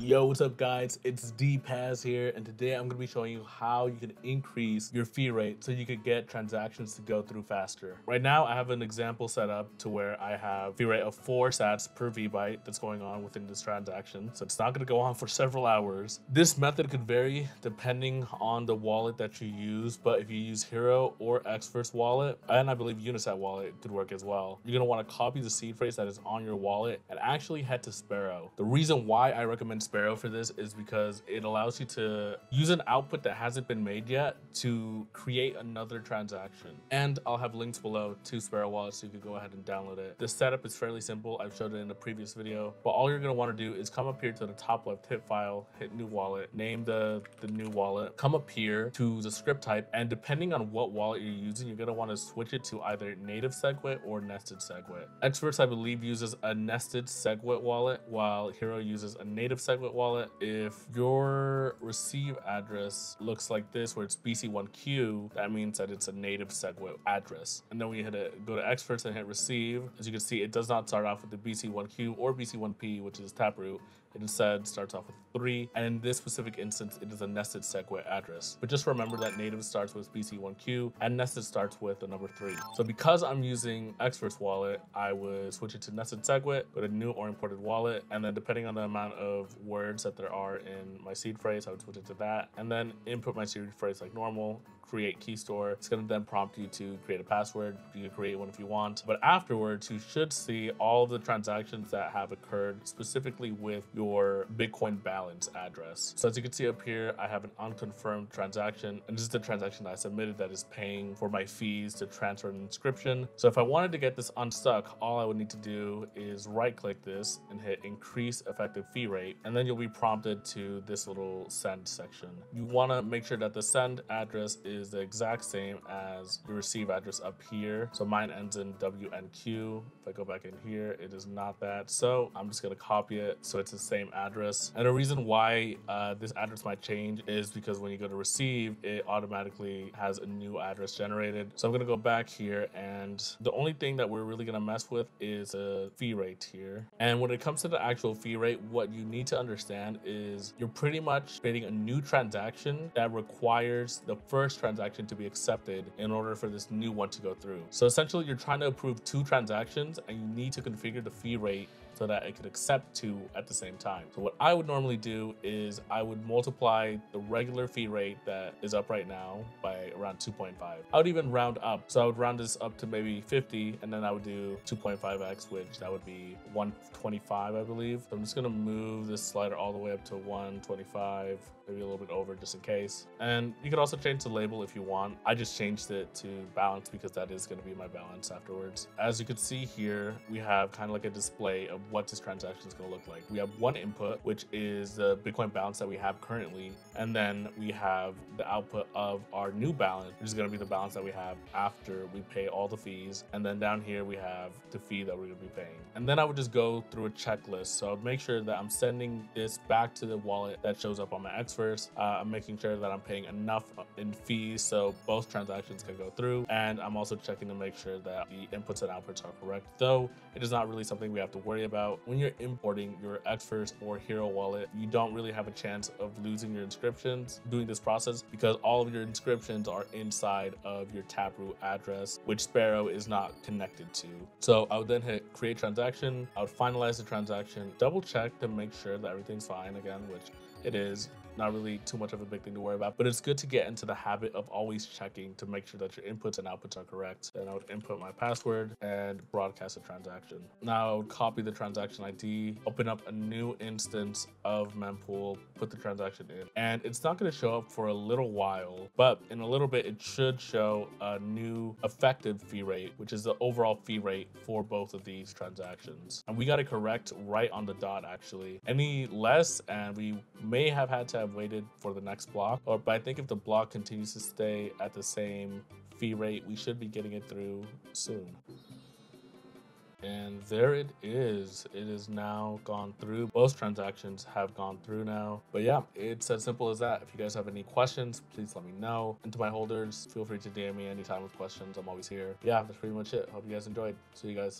Yo, what's up guys? It's D-Paz here, and today I'm going to be showing you how you can increase your fee rate so you could get transactions to go through faster. Right now, I have an example set up to where I have fee rate of 4 sats per VByte that's going on within this transaction. So it's not going to go on for several hours. This method could vary depending on the wallet that you use, but if you use Hero or Xverse wallet, and I believe Unisat wallet could work as well, you're going to want to copy the seed phrase that is on your wallet and actually head to Sparrow. The reason why I recommend Sparrow for this is because it allows you to use an output that hasn't been made yet to create another transaction. And I'll have links below to Sparrow Wallet so you can go ahead and download it. The setup is fairly simple. I've showed it in a previous video, but all you're going to want to do is come up here to the top left, hit file, hit new wallet, name the new wallet, come up here to the script type, and depending on what wallet you're using, you're going to want to switch it to either native SegWit or nested SegWit. Xverse, I believe, uses a nested SegWit wallet, while Hero uses a native SegWit wallet. If your receive address looks like this, where it's BC1Q, that means that it's a native SegWit address. And then when you go to Xverse and hit receive, as you can see, it does not start off with the BC1Q or BC1P, which is Taproot. It instead starts off with 3, and in this specific instance, it is a nested SegWit address. But just remember that native starts with BC1Q and nested starts with the number 3. So because I'm using Xverse wallet, I would switch it to nested SegWit, go to new or imported wallet, and then depending on the amount of words that there are in my seed phrase, I would switch it to that, and then input my seed phrase like normal, create key store. It's going to then prompt you to create a password. You can create one if you want, but afterwards you should see all of the transactions that have occurred specifically with your Bitcoin balance address. So as you can see up here, I have an unconfirmed transaction, and this is the transaction that I submitted that is paying for my fees to transfer an inscription. So if I wanted to get this unstuck, all I would need to do is right click this and hit increase effective fee rate, and then you'll be prompted to this little send section. You want to make sure that the send address is the exact same as your receive address up here. So mine ends in WNQ. If I go back in here, it is not that. So I'm just going to copy it so it's the same address. And the reason why this address might change is because when you go to receive, it automatically has a new address generated. So I'm going to go back here, and the only thing that we're really going to mess with is a fee rate here. And when it comes to the actual fee rate, what you need to understand is you're pretty much creating a new transaction that requires the first transaction to be accepted in order for this new one to go through. So essentially, you're trying to approve 2 transactions, and you need to configure the fee rate so that it could accept 2 at the same time. So what I would normally do is I would multiply the regular fee rate that is up right now by around 2.5. I would even round up. So I would round this up to maybe 50, and then I would do 2.5x, which that would be 125, I believe. So I'm just gonna move this slider all the way up to 125, maybe a little bit over just in case. And you could also change the label if you want. I just changed it to balance because that is gonna be my balance afterwards. As you can see here, we have kind of like a display of what this transaction is going to look like. We have one input, which is the Bitcoin balance that we have currently, and then we have the output of our new balance, which is going to be the balance that we have after we pay all the fees. And then down here we have the fee that we're going to be paying. And then I would just go through a checklist. So I would make sure that I'm sending this back to the wallet that shows up on my Xverse. I'm making sure that I'm paying enough in fees so both transactions can go through. And I'm also checking to make sure that the inputs and outputs are correct, though it is not really something we have to worry about. When you're importing your Xverse or Hero wallet, you don't really have a chance of losing your inscriptions doing this process because all of your inscriptions are inside of your Taproot address, which Sparrow is not connected to. So I would then hit create transaction. I would finalize the transaction, double check to make sure that everything's fine again, which it is. Not really too much of a big thing to worry about, but it's good to get into the habit of always checking to make sure that your inputs and outputs are correct. Then I would input my password and broadcast a transaction. Now I would copy the transaction ID, open up a new instance of Mempool, put the transaction in, and it's not going to show up for a little while, but in a little bit it should show a new effective fee rate, which is the overall fee rate for both of these transactions. And we got it correct right on the dot actually. Any less and we may have had to have waited for the next block, but I think if the block continues to stay at the same fee rate, we should be getting it through soon. And there it is. It is now gone through. Both transactions have gone through now. But yeah, it's as simple as that. If you guys have any questions, please let me know. And to my holders, feel free to DM me anytime with questions. I'm always here. Yeah, that's pretty much it. Hope you guys enjoyed. See you guys.